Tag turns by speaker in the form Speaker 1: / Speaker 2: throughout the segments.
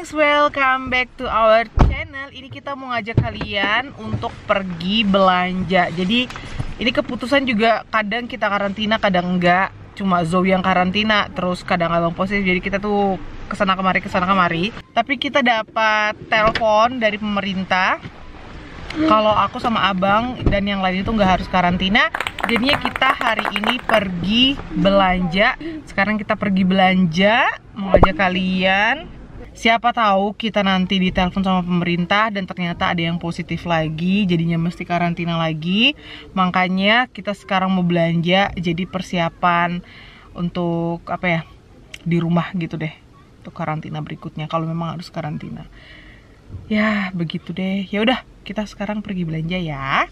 Speaker 1: gengs, welcome back to our channel. Ini kita mau ngajak kalian untuk pergi belanja. Jadi ini keputusan juga kadang kita karantina, kadang enggak. Cuma Zoe yang karantina, terus kadang abang positif. Jadi kita tuh kesana kemari. Tapi kita dapat telepon dari pemerintah kalau aku sama abang dan yang lain itu nggak harus karantina. Jadinya kita hari ini pergi belanja. Sekarang kita pergi belanja, mau ngajak kalian. Siapa tahu kita nanti ditelepon sama pemerintah dan ternyata ada yang positif lagi, jadinya mesti karantina lagi. Makanya kita sekarang mau belanja, jadi persiapan untuk apa ya, di rumah gitu deh, untuk karantina berikutnya kalau memang harus karantina. Ya begitu deh. Ya udah, kita sekarang pergi belanja ya.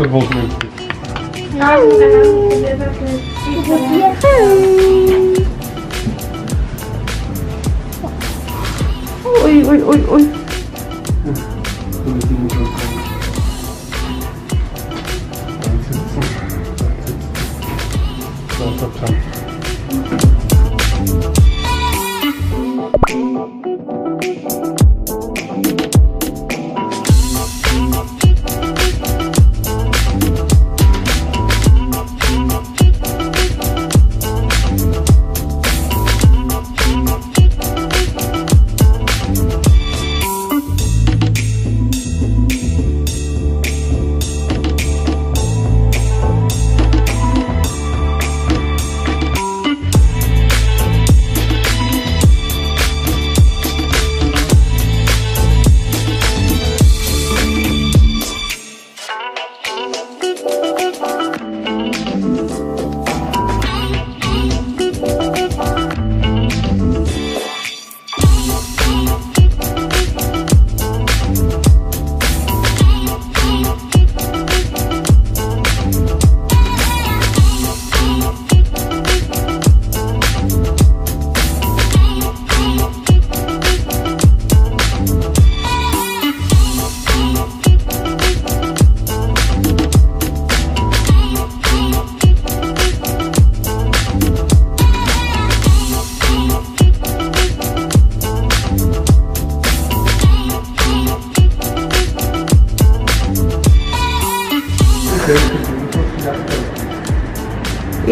Speaker 1: Oi.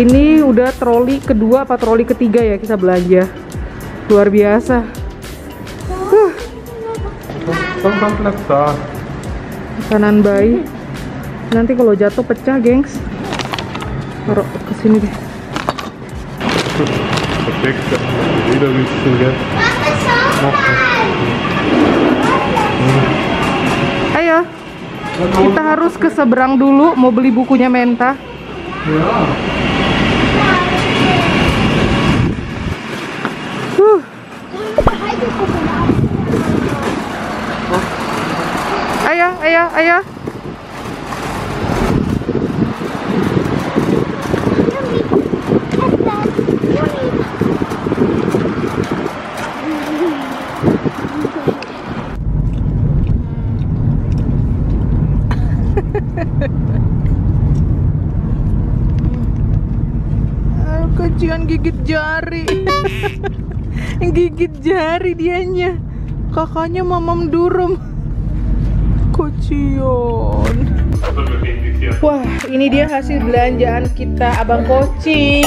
Speaker 1: Ini udah troli kedua apa troli ketiga ya kita belanja. Luar biasa. Makanan bayi. Nanti kalau jatuh pecah, gengs. Taruh ke sini deh. Ayo. Kita harus ke seberang dulu mau beli bukunya Menta. Ayo. Kecian gigit jari. Gigit jari dianya. Kakaknya mamam durum. Kocion. Wah, ini dia hasil belanjaan kita Abang Koci.